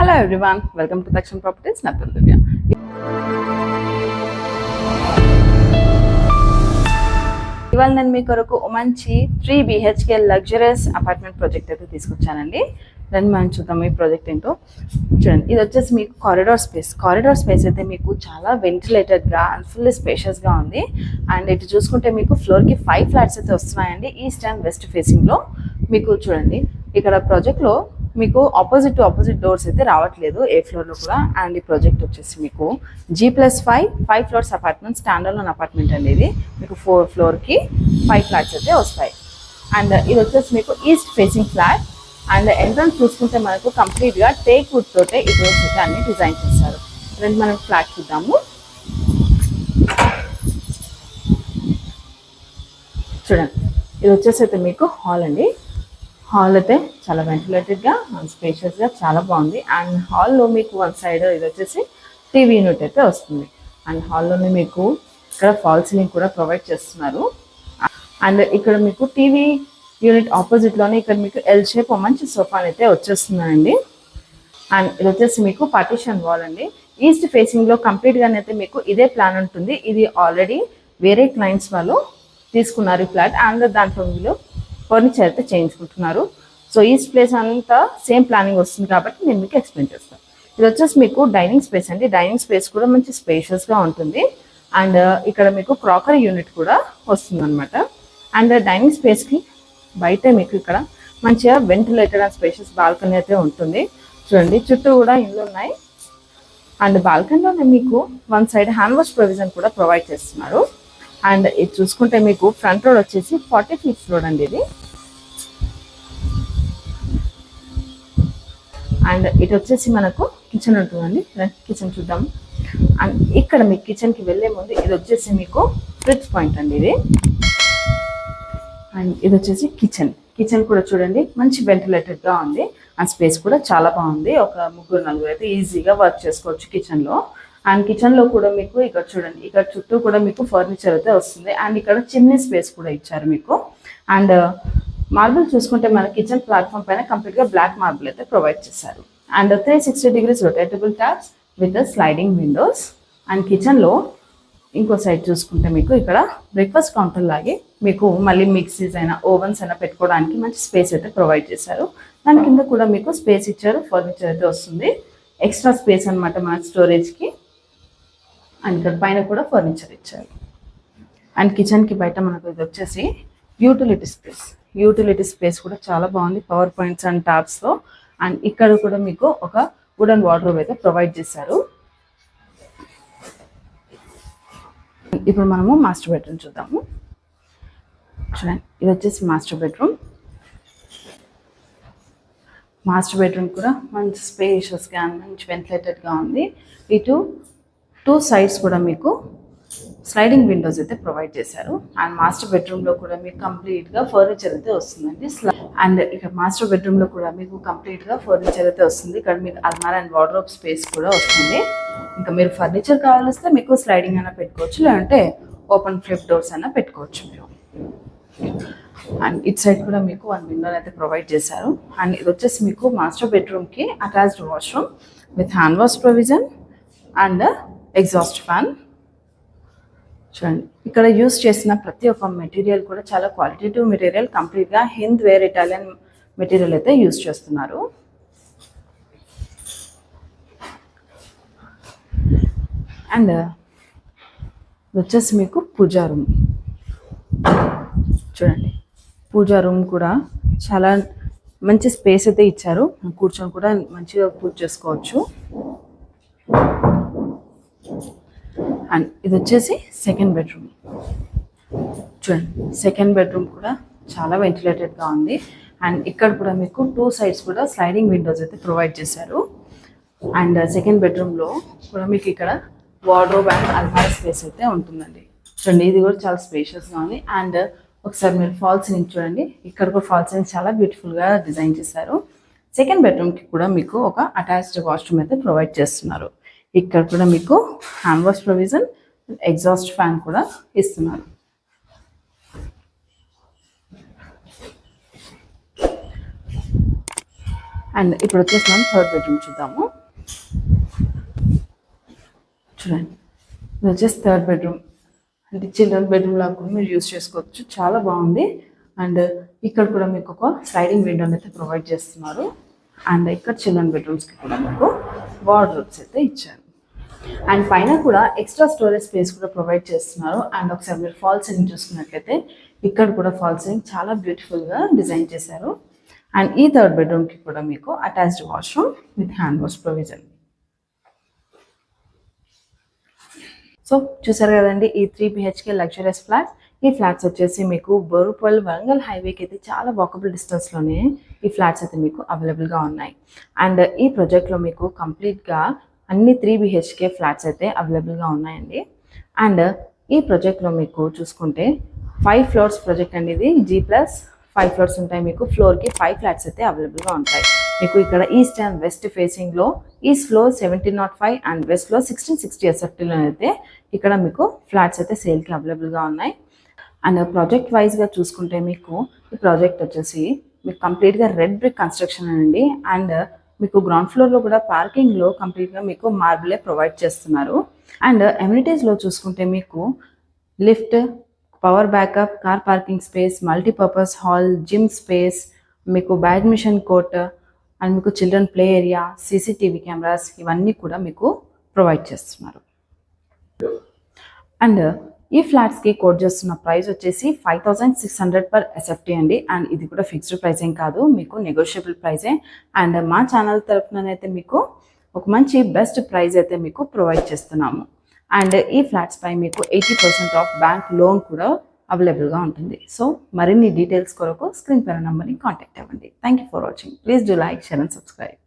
Hello everyone, welcome to దక్షిణ properties. నా పేరు దివ్య. ఇవాళ నేను మీ కొరకు మంచి 3 BHK లగ్జరియస్ అపార్ట్మెంట్ ప్రాజెక్ట్ అయితే తీసుకొచ్చానండి. దాన్ని మనం చూద్దాం ఈ ప్రాజెక్ట్ ఏంటో. చూడండి, ఇది వచ్చేసి మీకు కారిడార్ స్పేస్ అయితే మీకు చాలా వెంటిలేటెడ్గా అండ్ ఫుల్ స్పేషియస్గా ఉంది. అండ్ ఇటు చూసుకుంటే మీకు ఫ్లోర్కి 5 ఫ్లాట్స్ అయితే వస్తున్నాయండి, ఈస్ట్ అండ్ వెస్ట్ ఫేసింగ్లో. మీకు చూడండి, ఇక్కడ ప్రాజెక్ట్లో మీకు ఆపోజిట్ డోర్స్ అయితే రావట్లేదు ఏ ఫ్లోర్లో కూడా. అండ్ ఈ ప్రాజెక్ట్ వచ్చేసి మీకు G+5 floors apartment, standard apartment అండి. ఇది మీకు 4 ఫ్లోర్కి 5 ఫ్లాట్స్ అయితే వస్తాయి. అండ్ ఇది వచ్చేసి మీకు east facing flat. And entrance చూసుకుంటే మనకు కంప్లీట్గా టేక్ వుడ్ తోటే ఈ డోర్స్ అయితే అన్ని డిజైన్ చేస్తారు. రండి మనం ఫ్లాట్ చూద్దాము. చూడండి, ఇది వచ్చేసి అయితే మీకు హాల్ అండి. హాల్ అయితే చాలా వెంటిలేటెడ్గా అండ్ స్పేషియస్గా చాలా బాగుంది. అండ్ హాల్లో మీకు వన్ సైడ్ ఇది వచ్చేసి టీవీ యూనిట్ అయితే వస్తుంది. అండ్ హాల్లోనే మీకు ఇక్కడ ఫాల్ సీలింగ్ కూడా ప్రొవైడ్ చేస్తున్నారు. అండ్ ఇక్కడ మీకు టీవీ యూనిట్ ఆపోజిట్లోనే ఇక్కడ మీకు ఎల్ షేప్ మంచి సోఫా అయితే వచ్చేస్తుందండి. అండ్ ఇది వచ్చేసి మీకు పార్టీషన్ వాల్ అండి. ఈస్ట్ ఫేసింగ్లో కంప్లీట్గానైతే మీకు ఇదే ప్లాన్ ఉంటుంది. ఇది ఆల్రెడీ వేరే క్లయింట్స్ వాళ్ళు తీసుకున్నారు ఈ ఫ్లాట్. అండ్ దాంట్లో వీళ్ళు ఫర్నిచర్ అయితే చేయించుకుంటున్నారు. సో ఈస్ట్ ప్లేస్ అంతా సేమ్ ప్లానింగ్ వస్తుంది కాబట్టి నేను మీకు ఎక్స్ప్లెయిన్ చేస్తాను. ఇది వచ్చేసి మీకు డైనింగ్ స్పేస్ అండి. డైనింగ్ స్పేస్ కూడా మంచి స్పేషియస్గా ఉంటుంది. అండ్ ఇక్కడ మీకు క్రాకరీ యూనిట్ కూడా వస్తుంది అనమాట. అండ్ డైనింగ్ స్పేస్కి బయట మీకు ఇక్కడ మంచిగా వెంటిలేటెడ్ అండ్ స్పేషియస్ బాల్కనీ అయితే ఉంటుంది. చూడండి, చుట్టూ కూడా ఇల్లు ఉన్నాయి. అండ్ బాల్కనీలోనే మీకు one side hand wash provision కూడా ప్రొవైడ్ చేస్తున్నారు. అండ్ ఇది చూసుకుంటే మీకు ఫ్రంట్ రోడ్ వచ్చేసి 40 feet రోడ్ అండి ఇది. అండ్ ఇటు వచ్చేసి మనకు కిచెన్ ఉంటుందండి. కిచెన్ చూద్దాము. అండ్ ఇక్కడ మీ కిచెన్కి వెళ్ళే ముందు ఇది వచ్చేసి మీకు ఫ్రిడ్జ్ పాయింట్ అండి ఇది. అండ్ ఇది వచ్చేసి కిచెన్ కూడా చూడండి మంచి వెంటిలేటెడ్గా ఉంది. అండ్ స్పేస్ కూడా చాలా బాగుంది. ఒక 3-4 అయితే ఈజీగా వర్క్ చేసుకోవచ్చు కిచెన్లో. అండ్ కిచెన్లో కూడా మీకు ఇక్కడ చూడండి, ఇక్కడ చుట్టూ కూడా మీకు ఫర్నిచర్ అయితే వస్తుంది. అండ్ ఇక్కడ చిన్న స్పేస్ కూడా ఇచ్చారు మీకు. అండ్ మార్బుల్ చూసుకుంటే మన కిచెన్ ప్లాట్ఫామ్ పైన కంప్లీట్గా బ్లాక్ మార్బుల్ అయితే ప్రొవైడ్ చేశారు. And 360 degrees rotatable taps with sliding Windows. And కిచెన్లో ఇంకో సైడ్ చూసుకుంటే మీకు ఇక్కడ బ్రేక్ఫాస్ట్ కౌంటర్ లాగే మీకు మళ్ళీ మిక్సీస్ అయినా ఓవెన్స్ అయినా పెట్టుకోవడానికి మంచి స్పేస్ అయితే ప్రొవైడ్ చేశారు. దాని కింద కూడా మీకు స్పేస్ ఇచ్చారు, ఫర్నిచర్ అయితే వస్తుంది. ఎక్స్ట్రా స్పేస్ అనమాట మన స్టోరేజ్కి. అండ్ ఇక్కడ పైన కూడా ఫర్నిచర్ ఇచ్చారు. అండ్ కిచెన్కి బయట మనకు ఇది వచ్చేసి యూటిలిటీ స్పేస్ కూడా చాలా బాగుంది, పవర్ పాయింట్స్ అండ్ ట్యాప్స్తో. అండ్ ఇక్కడ కూడా మీకు ఒక వుడెన్ వార్డ్రోబ్ అయితే ప్రొవైడ్ చేశారు. ఇప్పుడు మనము మాస్టర్ బెడ్రూమ్ చూద్దాము. చూడండి, ఇది వచ్చేసి మాస్టర్ బెడ్రూమ్ కూడా మంచి స్పేషియస్గా మంచి వెంటిలేటెడ్గా ఉంది. ఇటు 2 sides కూడా మీకు స్లైడింగ్ విండోస్ అయితే ప్రొవైడ్ చేశారు. అండ్ మాస్టర్ బెడ్రూమ్లో కూడా మీకు కంప్లీట్గా ఫర్నిచర్ అయితే వస్తుందండి. అండ్ ఇక్కడ మాస్టర్ బెడ్రూమ్లో కూడా మీకు కంప్లీట్గా ఫర్నిచర్ అయితే వస్తుంది. ఇక్కడ మీకు అల్మారా అండ్ వార్డ్రోబ్ స్పేస్ కూడా వస్తుంది. ఇంకా మీరు ఫర్నిచర్ కావాలిస్తే మీకు స్లైడింగ్ అయినా పెట్టుకోవచ్చు, లేదంటే ఓపెన్ ఫ్లిప్ డోర్స్ అయినా పెట్టుకోవచ్చు మీరు. అండ్ ఇట్ సైడ్ కూడా మీకు 1 window అయితే ప్రొవైడ్ చేశారు. అండ్ ఇది వచ్చేసి మీకు మాస్టర్ బెడ్రూమ్కి attached washroom with hand wash provision and exhaust fan. చూడండి, ఇక్కడ యూస్ చేసిన ప్రతి ఒక్క మెటీరియల్ కూడా చాలా క్వాలిటేటివ్ మెటీరియల్, కంప్లీట్గా హింద్ వేర్ ఇటాలియన్ మెటీరియల్ అయితే యూస్ చేస్తున్నారు. అండ్ వచ్చేసి మీకు పూజా రూమ్. చూడండి, పూజా రూమ్ కూడా చాలా మంచి స్పేస్ అయితే ఇచ్చారు. కూర్చొని కూడా మంచిగా పూజ చేసుకోవచ్చు. అండ్ ఇది వచ్చేసి సెకండ్ బెడ్రూమ్. చూడండి, సెకండ్ బెడ్రూమ్ కూడా చాలా వెంటిలేటెడ్గా ఉంది. అండ్ ఇక్కడ కూడా మీకు 2 sides కూడా స్లైడింగ్ విండోస్ అయితే ప్రొవైడ్ చేశారు. అండ్ సెకండ్ బెడ్రూమ్లో కూడా మీకు ఇక్కడ వార్డ్రోబ్ అండ్ అల్మారా స్పేస్ అయితే ఉంటుందండి. చూడండి, ఇది కూడా చాలా స్పేషియస్గా ఉంది. అండ్ ఒకసారి మీరు ఫాల్ సీలింగ్ చూడండి, ఇక్కడ కూడా ఫాల్ సీలింగ్ చాలా బ్యూటిఫుల్గా డిజైన్ చేశారు. సెకండ్ బెడ్రూమ్కి కూడా మీకు ఒక అటాచ్డ్ వాష్రూమ్ అయితే ప్రొవైడ్ చేస్తున్నారు. ఇక్కడ కూడా మీకు hand wash provision, exhaust fan కూడా ఇస్తున్నారు. అండ్ ఇప్పుడు వచ్చేసి మనం థర్డ్ బెడ్రూమ్ చూద్దాము. చూడండి, ఇది వచ్చేసి థర్డ్ బెడ్రూమ్. అంటే చిల్డ్రన్ బెడ్రూమ్ లాగా కూడా మీరు యూస్ చేసుకోవచ్చు. చాలా బాగుంది. అండ్ ఇక్కడ కూడా మీకు ఒక స్లైడింగ్ విండోని అయితే ప్రొవైడ్ చేస్తున్నారు. అండ్ ఇక్కడ చిల్డ్రన్ బెడ్రూమ్స్కి కూడా మీకు వార్డ్రోబ్స్ అయితే ఇచ్చారు. అండ్ పైన కూడా ఎక్స్ట్రా స్టోరేజ్ స్పేస్ కూడా ప్రొవైడ్ చేస్తున్నారు. అండ్ ఒకసారి మీరు ఫాల్ సీలింగ్ చూసుకున్నట్లయితే ఇక్కడ కూడా ఫాల్ సీలింగ్ చాలా బ్యూటిఫుల్గా డిజైన్ చేశారు. అండ్ ఈ థర్డ్ బెడ్రూమ్కి కూడా మీకు attached washroom with hand wash provision. So చూసారు కదండి, ఈ 3 BHK లగ్జరియస్ ఫ్లాట్స్. ఈ ఫ్లాట్స్ వచ్చేసి మీకు బోరుపల్ వరంగల్ హైవేకి అయితే చాలా వాకబుల్ డిస్టెన్స్లోనే ఈ ఫ్లాట్స్ అయితే మీకు అవైలబుల్గా ఉన్నాయి. అండ్ ఈ ప్రాజెక్ట్లో మీకు కంప్లీట్గా అన్ని 3 BHK ఫ్లాట్స్ అయితే అవైలబుల్గా ఉన్నాయండి. అండ్ ఈ ప్రాజెక్ట్లో మీకు చూసుకుంటే 5 ఫ్లోర్స్ ప్రాజెక్ట్ అండి. ఇది G+5 ఫ్లోర్స్ ఉంటాయి. మీకు ఫ్లోర్కి 5 ఫ్లాట్స్ అయితే అవైలబుల్గా ఉంటాయి. మీకు ఇక్కడ ఈస్ట్ అండ్ వెస్ట్ ఫేసింగ్లో ఈస్ట్లో 1705 అండ్ వెస్ట్లో 1660 SFTలో అయితే ఇక్కడ మీకు ఫ్లాట్స్ అయితే సేల్కి అవైలబుల్గా ఉన్నాయి. అండ్ ప్రాజెక్ట్ వైజ్గా చూసుకుంటే మీకు ఈ ప్రాజెక్ట్ వచ్చేసి మీకు కంప్లీట్గా రెడ్ బ్రిక్ కన్స్ట్రక్షన్ అండి. అండ్ మీకు గ్రౌండ్ ఫ్లోర్లో కూడా పార్కింగ్లో కంప్లీట్గా మీకు మార్బులే ప్రొవైడ్ చేస్తున్నారు. అండ్ ఎమ్యూనిటీస్లో చూసుకుంటే మీకు lift, power backup, car parking space, multipurpose hall, gym space, మీకు బ్యాడ్మింటన్ కోర్ట్ అండ్ మీకు children play area, CCTV cameras ఇవన్నీ కూడా మీకు ప్రొవైడ్ చేస్తున్నారు. అండ్ ఈ ఫ్లాట్స్కి కోట్ చేస్తున్న ప్రైస్ వచ్చేసి 5600 పర్ SFT అండి. అండ్ ఇది కూడా ఫిక్స్డ్ ప్రైస్ ఏం కాదు, మీకు నెగోషియబుల్ ప్రైజే. అండ్ మా ఛానల్ తరఫునైతే మీకు ఒక మంచి బెస్ట్ ప్రైస్ అయితే మీకు ప్రొవైడ్ చేస్తున్నాము. అండ్ ఈ ఫ్లాట్స్ పై మీకు 80% ఆఫ్ బ్యాంక్ లోన్ కూడా అవైలబుల్గా ఉంటుంది. సో మరిన్ని డీటెయిల్స్ కొరకు స్క్రీన్ పైన నంబర్ని కాంటాక్ట్ అవ్వండి. Thank you for watching. Please do like, share and subscribe.